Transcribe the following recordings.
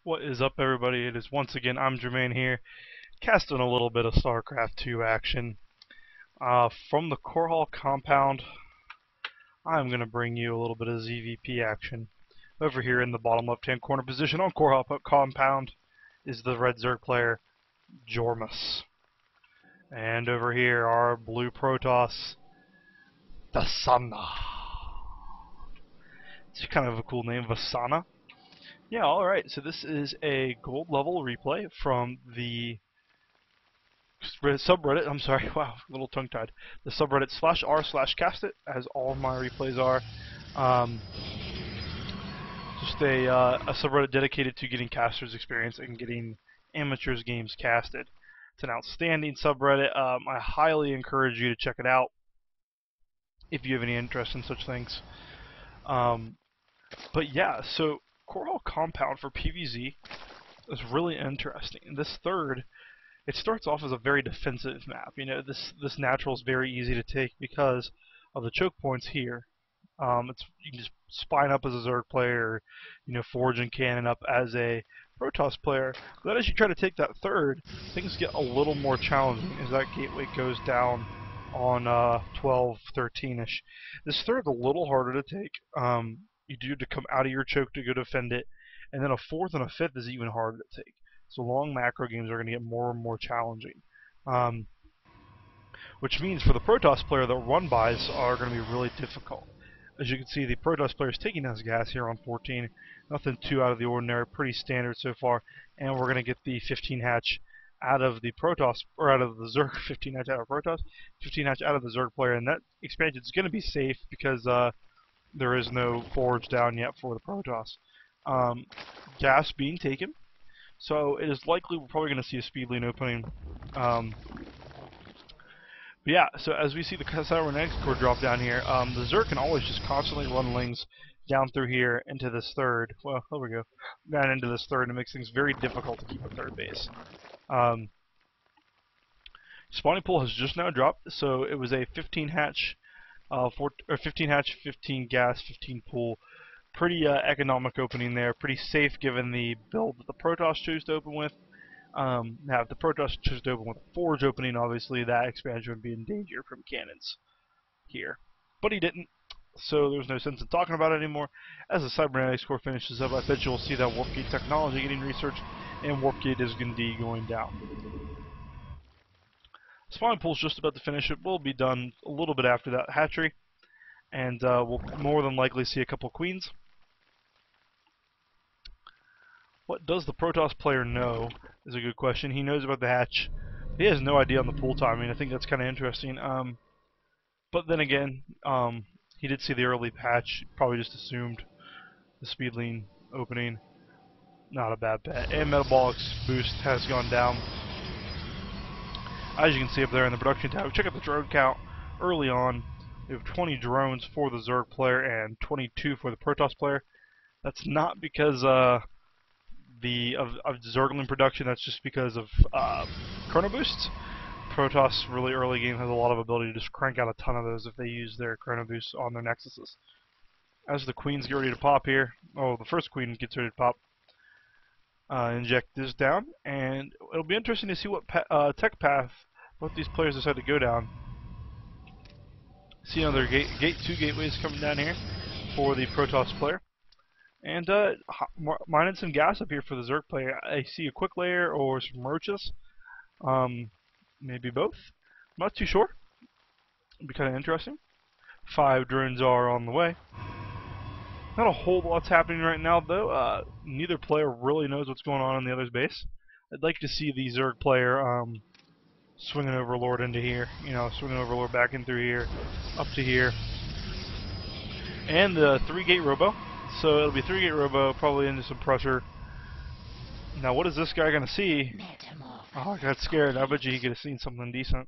What is up, everybody? It is once again I'm Jermaine here, casting a little bit of Starcraft 2 action. From the Korhal compound, I'm going to bring you a little bit of ZVP action. Over here in the bottom left-hand corner position on Korhal compound is the red Zerg player, Jormus. And over here, our blue Protoss, Vasana. It's kind of a cool name, Vasana. Yeah, alright, so this is a gold level replay from the subreddit, I'm sorry, wow, a little tongue-tied. The subreddit /r/castit, as all of my replays are. Just a subreddit dedicated to getting casters experience and getting amateurs games casted. It's an outstanding subreddit. I highly encourage you to check it out if you have any interest in such things. But yeah, so Korhal Compound for PvZ is really interesting. This third, it starts off as a very defensive map. You know, this natural is very easy to take because of the choke points here. You can just spine up as a Zerg player, or, you know, forge and cannon up as a Protoss player. But then as you try to take that third, things get a little more challenging as that gateway goes down on 12, 13-ish. This third's a little harder to take. You do have to come out of your choke to go defend it, and then a fourth and a fifth is even harder to take. So long macro games are going to get more and more challenging. Which means for the Protoss player, the run buys are going to be really difficult. As you can see, the Protoss player is taking his gas here on 14. Nothing too out of the ordinary, pretty standard so far. And we're going to get the 15 hatch out of the Protoss, or out of the Zerg, 15 hatch out of Protoss, 15 hatch out of the Zerg player, and that expansion is going to be safe because there is no forge down yet for the Protoss. Gas being taken, so it is likely we're probably going to see a speed lane opening. But yeah, so as we see the cybernetics core drop down here, the Zerg can always just constantly run lings down through here into this third. Well, there we go. Down into this third, and it makes things very difficult to keep a third base. Spawning pool has just now dropped, so it was a 15 hatch, 15 hatch, 15 gas, 15 pool. Pretty economic opening there. Pretty safe given the build that the Protoss chose to open with. Now, if the Protoss chose to open with a forge opening, obviously that expansion would be in danger from cannons here. But he didn't, so there's no sense in talking about it anymore. As the cybernetics core finishes up, I bet you'll see that warp gate technology getting researched, and warp gate is indeed going down. Spawning pool's just about to finish. It will be done a little bit after that hatchery, and we'll more than likely see a couple queens. What does the Protoss player know is a good question. He knows about the hatch. He has no idea on the pool timing. I think that's kind of interesting. But then again, he did see the early patch. Probably just assumed the speed lane opening. Not a bad bet. And metabolic boost has gone down. As you can see up there in the production tab, check out the drone count early on. We have 20 drones for the Zerg player and 22 for the Protoss player. That's not because of Zergling production, that's just because of chrono boosts. Protoss really early game has a lot of ability to just crank out a ton of those if they use their chrono boosts on their nexuses. As the queens get ready to pop here, the first queen gets ready to pop, inject this down, and it'll be interesting to see what tech path both these players decide to go down. See another gate 2 gateways coming down here for the Protoss player. And mining some gas up here for the Zerg player. I see a quick layer or some roaches. Maybe both. I'm not too sure. It'd be kind of interesting. 5 drones are on the way. Not a whole lot's happening right now, though. Neither player really knows what's going on in the other's base. I'd like to see the Zerg player swinging Overlord into here. You know, swinging Overlord back in through here, up to here. And the 3-gate robo. So it'll be 3-gate robo, probably into some pressure. Now what is this guy going to see? Oh, I got scared. I bet you he could have seen something decent.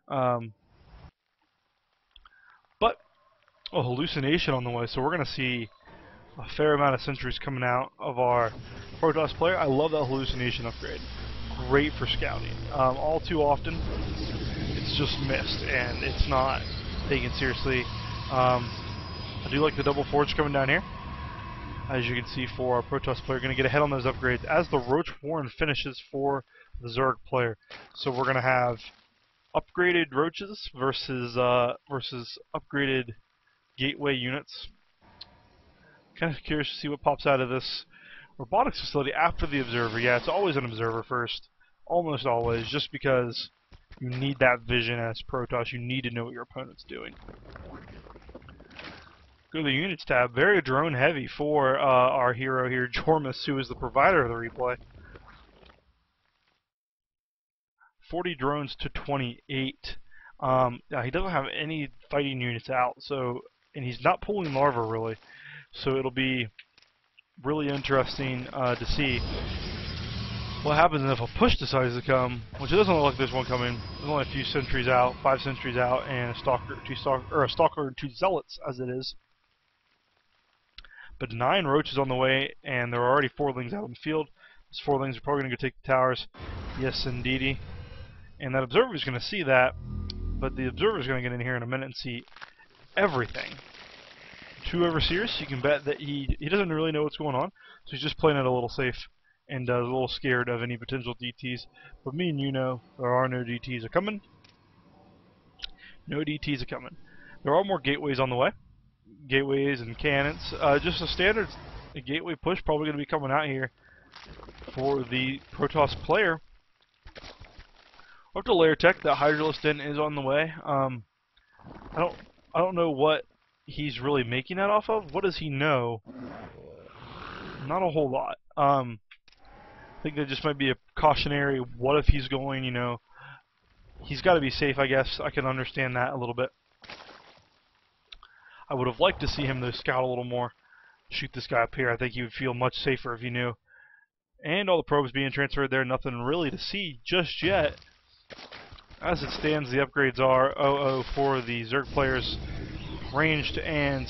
But a hallucination on the way, so we're going to see a fair amount of sentries coming out of our Protoss player. I love that hallucination upgrade. Great for scouting. All too often, it's just missed, and it's not taken seriously. I do like the double forge coming down here. as you can see, for our Protoss player. Going to get ahead on those upgrades as the Roach Warren finishes for the Zerg player. So we're going to have upgraded Roaches versus upgraded Gateway units. Kind of curious to see what pops out of this robotics facility after the Observer. Yeah, it's always an Observer first. Almost always, just because you need that vision as Protoss. You need to know what your opponent's doing. Go to the Units tab. Very drone heavy for our hero here, Jormus, who is the provider of the replay. 40 drones to 28. He doesn't have any fighting units out, so, and he's not pulling larva really. So it'll be really interesting to see what happens if a push decides to come, which it doesn't look like there's one coming. There's only a few sentries out, 5 sentries out, and a stalker and 2 zealots as it is. But 9 roaches on the way, and there are already 4lings out in the field. Those 4lings are probably going to go take the towers. Yes, indeedy. And that observer is going to see that, but the observer is going to get in here in a minute and see everything. 2 overseers, you can bet that he doesn't really know what's going on, so he's just playing it a little safe and a little scared of any potential DTs. But me and you know there are no DTs are coming. No DTs are coming. There are more gateways on the way. Gateways and cannons. Just a standard gateway push probably going to be coming out here for the Protoss player. Up to layer tech, that Hydralisk Den is on the way. I don't know what he's really making that off of. What does he know? Not a whole lot. I think that just might be a cautionary. What if he's going? You know, he's got to be safe. I guess I can understand that a little bit. I would have liked to see him though scout a little more. Shoot this guy up here. I think he would feel much safer if he knew. And all the probes being transferred there. Nothing really to see just yet. As it stands, the upgrades are 00 for the Zerg players, ranged, and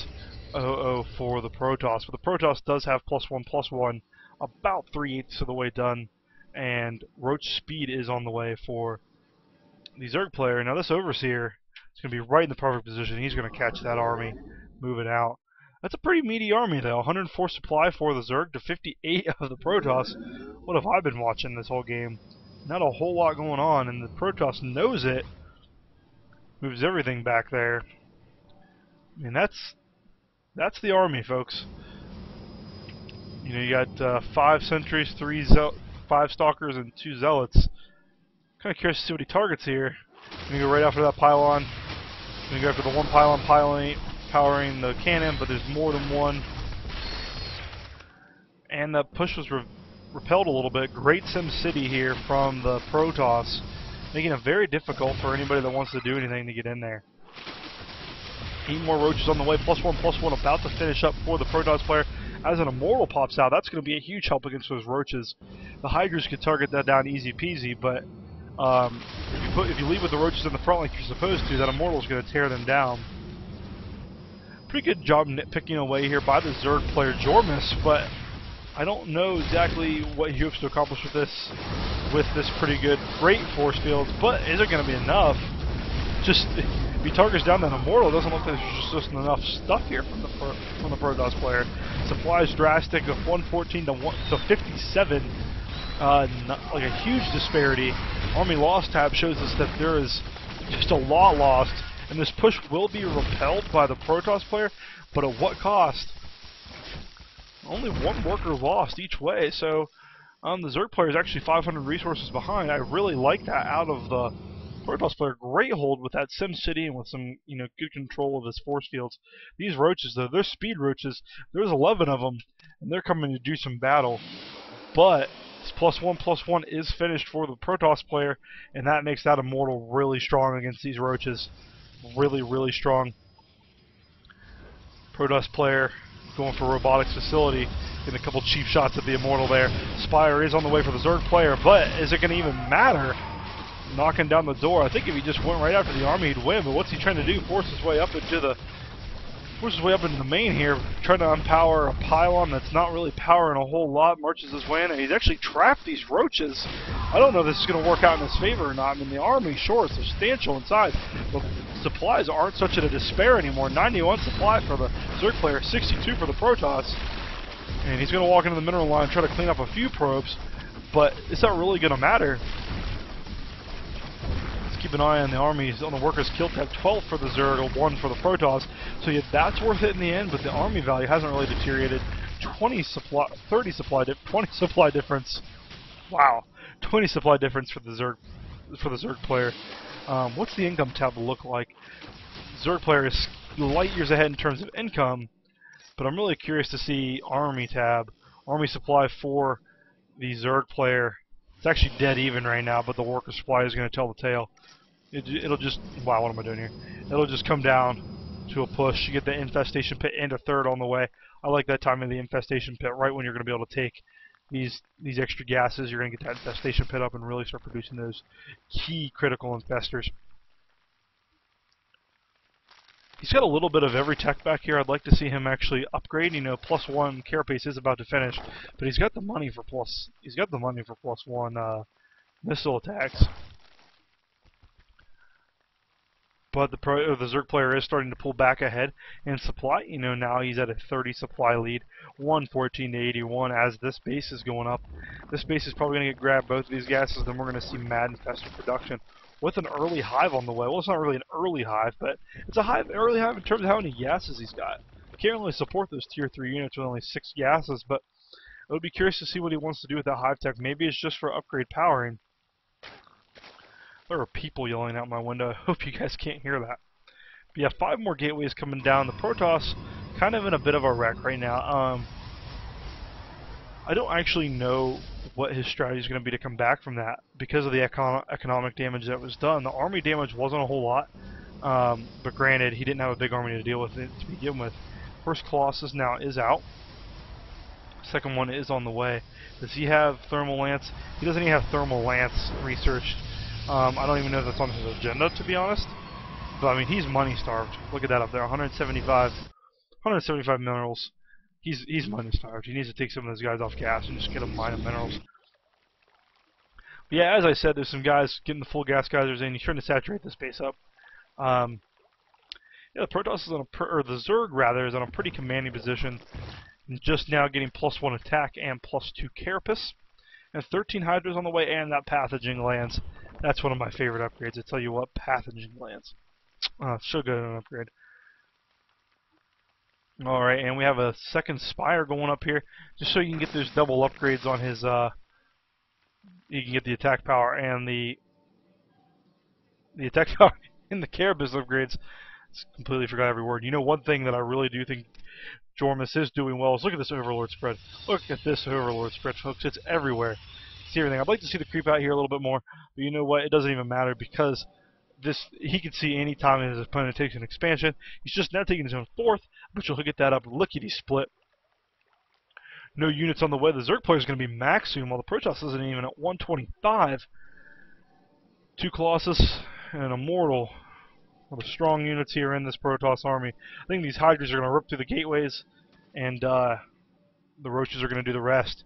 00 for the Protoss. But the Protoss does have +1/+1, about 3/8 of the way done. And Roach speed is on the way for the Zerg player. Now this Overseer is going to be right in the perfect position. He's going to catch that army, move it out. That's a pretty meaty army though. 104 supply for the Zerg to 58 of the Protoss. What have I been watching this whole game? Not a whole lot going on, and the Protoss knows it. Moves everything back there. I mean, that's the army, folks. You know, you got 5 sentries, 5 stalkers, and 2 zealots. Kind of curious to see what he targets here. I'm gonna go right after that pylon. I'm gonna go after the one pylon powering the cannon, but there's more than one. And that push was repelled a little bit. Great Sim City here from the Protoss, making it very difficult for anybody that wants to do anything to get in there. 8 more roaches on the way, +1/+1 about to finish up for the Protoss player. As an Immortal pops out, that's going to be a huge help against those roaches. The Hydras could target that down easy peasy, but if you leave with the roaches in the front like you're supposed to, that Immortal is going to tear them down. Pretty good job nitpicking away here by the Zerg player Jormus, but I don't know exactly what he hopes to accomplish with this pretty good great force field, but is it going to be enough? Just if he targets down that Immortal, it doesn't look like there's just enough stuff here from the Protoss player. Supplies drastic of 114 to 57, like a huge disparity. Army loss tab shows us that there is just a lot lost, and this push will be repelled by the Protoss player, but at what cost? Only 1 worker lost each way, so the Zerg player is actually 500 resources behind. I really like that out of the Protoss player. Great hold with that Sim City and with some, you know, good control of his force fields. These roaches, though, they're speed roaches. There's 11 of them, and they're coming to do some battle. But this +1/+1 is finished for the Protoss player, and that makes that Immortal really strong against these roaches. Really, really strong. Protoss player going for robotics facility, getting a couple cheap shots at the Immortal there. Spire is on the way for the Zerg player, but is it going to even matter? Knocking down the door. I think if he just went right after the army, he'd win. But what's he trying to do? Force his way up into the main here, trying to unpower a pylon that's not really powering a whole lot. Marches his way in, and he's actually trapped these roaches. I don't know if this is going to work out in his favor or not. I mean, the army, sure, is substantial in size, but supplies aren't such a despair anymore. 91 supply for the Zerg player, 62 for the Protoss. And he's going to walk into the mineral line and try to clean up a few probes, but it's not really going to matter. Let's keep an eye on the armies, on the workers' kill tab. 12 for the Zerg, or 1 for the Protoss. So yeah, that's worth it in the end, but the army value hasn't really deteriorated. 20 supply difference. Wow, 20 supply difference for the Zerg player. What's the income tab look like? Zerg player is light years ahead in terms of income, but I'm really curious to see army tab. Army supply for the Zerg player. It's actually dead even right now, but the worker supply is going to tell the tale. It'll just... Wow, what am I doing here? It'll just come down to a push. You get the infestation pit and a third on the way. I like that time in the infestation pit, right when you're going to be able to take these extra gases. You're going to get that infestation pit up and really start producing those key critical infestors. He's got a little bit of every tech back here. I'd like to see him actually upgrade. You know, +1 carapace is about to finish, but he's got the money for +1 missile attacks. But the Zerg player is starting to pull back ahead in supply. You know, now he's at a 30 supply lead, 114 to 81 as this base is going up. This base is probably going to get grabbed both of these gases, then we're going to see mad infestor production with an early hive on the way. Well, it's not really an early hive, but it's a early hive in terms of how many gases he's got. Can't really support those tier 3 units with only 6 gases, but I would be curious to see what he wants to do with that hive tech. Maybe it's just for upgrade powering. There are people yelling out my window. I hope you guys can't hear that. But yeah, 5 more gateways coming down. The Protoss kind of in a bit of a wreck right now. I don't actually know what his strategy is going to be to come back from that because of the economic damage that was done. The army damage wasn't a whole lot, but granted, he didn't have a big army to deal with it to begin with. First Colossus now is out. Second one is on the way. Does he have Thermal Lance? He doesn't even have Thermal Lance researched. I don't even know if that's on his agenda, to be honest. But I mean, he's money starved. Look at that up there, 175 minerals. He's money starved. He needs to take some of those guys off gas and just get them mining minerals. But yeah, as I said, there's some guys getting the full gas geysers in. He's trying to saturate this base up. Yeah, the Protoss is on or the Zerg rather is on a pretty commanding position. And just now getting +1 attack and +2 carapace. And 13 hydras on the way, and that pathogen lands. That's one of my favorite upgrades. I tell you what, pathogen lands. So good an upgrade. Alright, and we have a second Spire going up here, just so you can get those double upgrades on his, you can get the attack power and the attack power and the carapace upgrades. Completely forgot every word. You know, one thing that I really do think Jormus is doing well is look at this Overlord spread. Look at this Overlord spread, folks. It's everywhere. See everything. I'd like to see the creep out here a little bit more, but you know what? It doesn't even matter because he can see any time his opponent takes an expansion. He's just now taking his own 4th, but you'll get that up lickety split. No units on the way. The Zerg player is going to be max soon, while the Protoss isn't even at 125. 2 Colossus and an Immortal. Well, the strong units here in this Protoss army. I think these Hydras are going to rip through the gateways, and the Roaches are going to do the rest.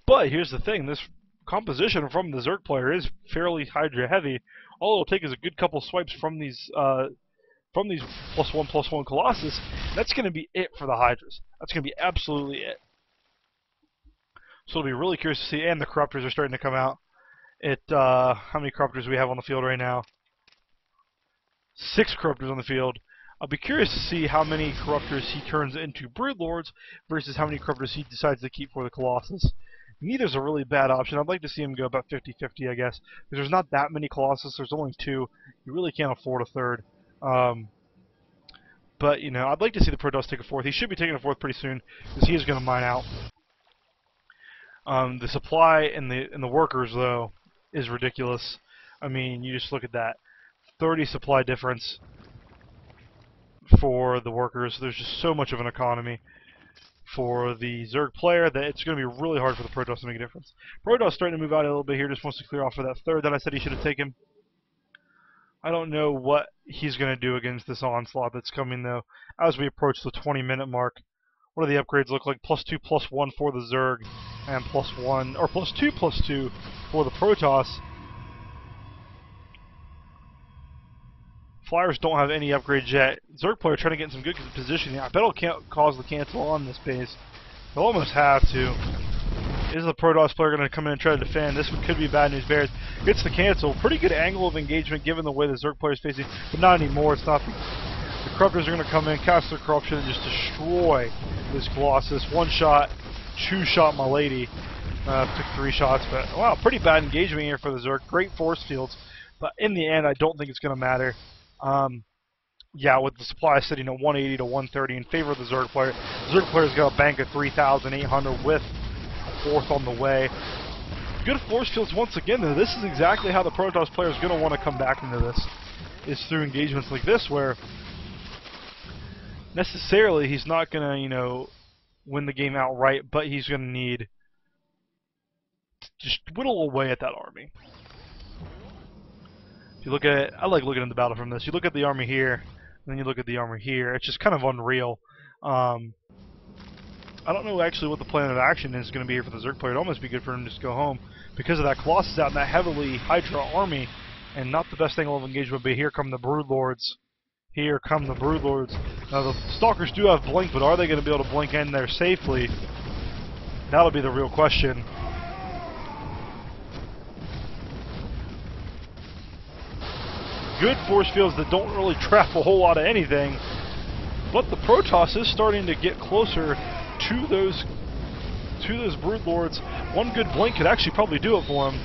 But here's the thing: this composition from the Zerg player is fairly Hydra heavy. All it'll take is a good couple swipes from these +1/+1 Colossus. That's going to be it for the Hydras. That's going to be absolutely it. So it'll be really curious to see. And the Corruptors are starting to come out. How many Corruptors do we have on the field right now? 6 Corruptors on the field. I'll be curious to see how many Corruptors he turns into Broodlords versus how many Corruptors he decides to keep for the Colossus. Neither's a really bad option. I'd like to see him go about 50-50, I guess. Because there's not that many Colossus. There's only 2. You really can't afford a 3rd. But, you know, I'd like to see the Protoss take a 4th. He should be taking a 4th pretty soon, because he is going to mine out. The supply and the workers, though, is ridiculous. I mean, you just look at that. 30 supply difference for the workers. There's just so much of an economy for the Zerg player that it's going to be really hard for the Protoss to make a difference. Protoss starting to move out a little bit here, just wants to clear off for that 3rd that I said he should have taken. I don't know what he's going to do against this onslaught that's coming, though, as we approach the 20-minute mark. What do the upgrades look like? +2/+1 for the Zerg, and +1, or +2/+2 for the Protoss. Flyers don't have any upgrades yet. Zerg player trying to get in some good position. I bet it'll cause the cancel on this base. They'll almost have to. Is the Protoss player going to come in and try to defend? This could be bad news bears. Gets the cancel. Pretty good angle of engagement given the way the Zerg player is facing, but not anymore. It's not. The Corruptors are going to come in, cast their corruption, and just destroy this Colossus. One shot, two shot my lady. Took 3 shots, but wow, pretty bad engagement here for the Zerg. Great force fields, but in the end, I don't think it's going to matter. Yeah, with the supply sitting at 180 to 130 in favor of the Zerg player. The Zerg player's got a bank of 3,800 with a 4th on the way. Good force fields once again, though. This is exactly how the Protoss player is going to want to come back into this. Is through engagements like this, where necessarily he's not going to, you know, win the game outright, but he's going to need to just whittle away at that army. If you look at it, I like looking at the battle from this. You look at the army here, and then you look at the army here. It's just kind of unreal. I don't know actually what the plan of action is going to be here for the Zerg player. It'd almost be good for him to just go home because of that Colossus out in that heavily Hydra army, and not the best angle of engagement. But here come the Broodlords. Here come the Broodlords. Now the Stalkers do have blink, but are they going to be able to blink in there safely? That'll be the real question. Good force fields that don't really trap a whole lot of anything, but the Protoss is starting to get closer to those Broodlords. One good blink could actually probably do it for him.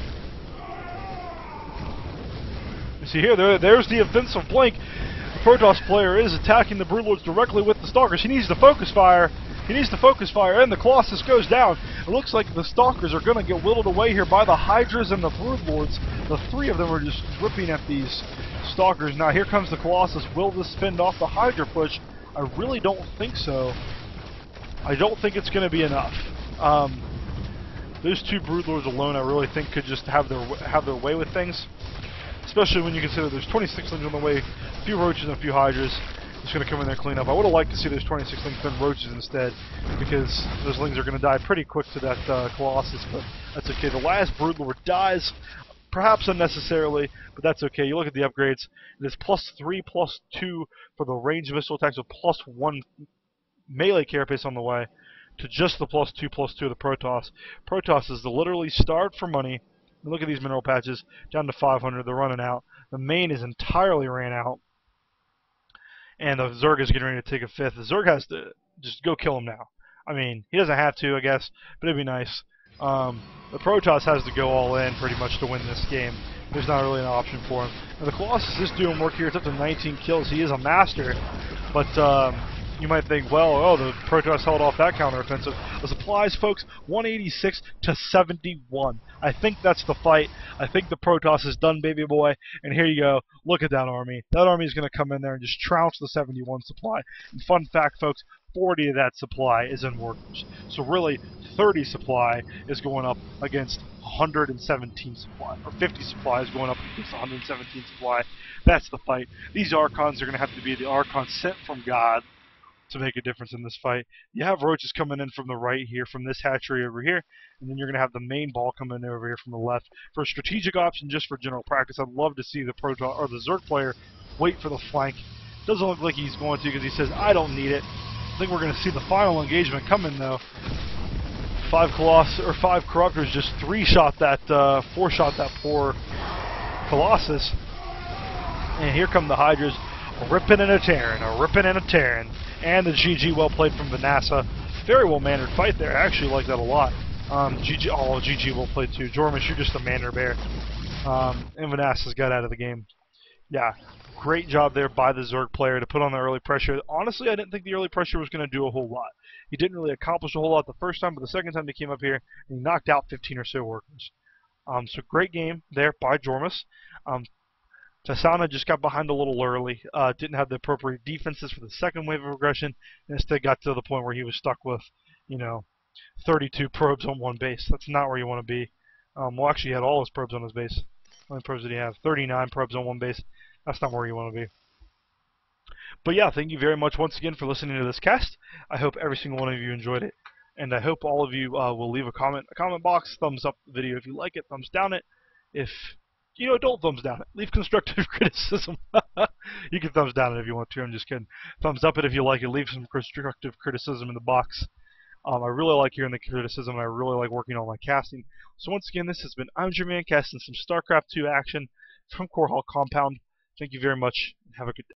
You see here, there's the offensive blink. The Protoss player is attacking the Broodlords directly with the Stalkers. He needs to focus fire. He needs to focus fire, and the Colossus goes down. It looks like the Stalkers are going to get whittled away here by the Hydras and the Broodlords. The 3 of them are just ripping at these Stalkers. Now here comes the Colossus. Will this fend off the Hydra push? I really don't think so. I don't think it's going to be enough. Those 2 Broodlords alone, I really think, could just have their way with things. Especially when you consider there's 26 lings on the way, a few roaches and a few Hydras. Just going to come in there and clean up. I would have liked to see those 26 lings been roaches instead, because those lings are going to die pretty quick to that Colossus, but that's okay. The last Broodlord dies, perhaps unnecessarily, but that's okay. You look at the upgrades, it is +3, +2 for the range missile attacks with +1 melee carapace on the way, to just the +2, +2 of the Protoss. Protoss is literally starved for money. Look at these mineral patches, down to 500, they're running out. The main is entirely ran out. And the Zerg is getting ready to take a 5th. The Zerg has to just go kill him now. I mean, he doesn't have to, I guess, but it'd be nice. The Protoss has to go all in pretty much to win this game. There's not really an option for him. Now, the Colossus is doing work here. It's up to 19 kills. He is a master. But you might think, well, oh, the Protoss held off that counteroffensive. The supplies, folks, 186 to 71. I think that's the fight. I think the Protoss is done, baby boy. And here you go. Look at that army. That army is going to come in there and just trounce the 71 supply. And fun fact, folks, 40 of that supply is in workers. So really, 30 supply is going up against 117 supply. Or 50 supply is going up against 117 supply. That's the fight. These Archons are going to have to be the Archons sent from God to make a difference in this fight. You have roaches coming in from the right here, from this hatchery over here, and then you're going to have the main ball coming in over here from the left. For a strategic option, just for general practice, I'd love to see the Protoss or the Zerg player wait for the flank. Doesn't look like he's going to, because he says, I don't need it. I think we're going to see the final engagement coming, though. 5 Corruptors just 3-shot that, 4-shot that poor Colossus. And here come the Hydras, ripping and a tearing, and the GG well played from Vanessa. Very well mannered fight there. I actually like that a lot. GG well played too. Jormus, you're just a manner bear. And Vanessa's got out of the game. Yeah, great job there by the Zerg player to put on the early pressure. Honestly, I didn't think the early pressure was going to do a whole lot. He didn't really accomplish a whole lot the first time, but the second time he came up here, he knocked out 15 or so workers. So great game there by Jormus. Vasana just got behind a little early, didn't have the appropriate defenses for the second wave of aggression, and instead got to the point where he was stuck with, 32 probes on one base. That's not where you want to be. Well, actually, he had all his probes on his base. How many probes did he have? 39 probes on one base. That's not where you want to be. But yeah, thank you very much once again for listening to this cast. I hope every single one of you enjoyed it, and I hope all of you will leave a comment box, thumbs up the video if you like it, thumbs down it. If don't thumbs down it. Leave constructive criticism. You can thumbs down it if you want to. I'm just kidding. Thumbs up it if you like it. Leave some constructive criticism in the box. I really like hearing the criticism, and I really like working on my casting. So once again, this has been I'm Your Man casting some StarCraft 2 action from Korhal Compound. Thank you very much, and have a good day.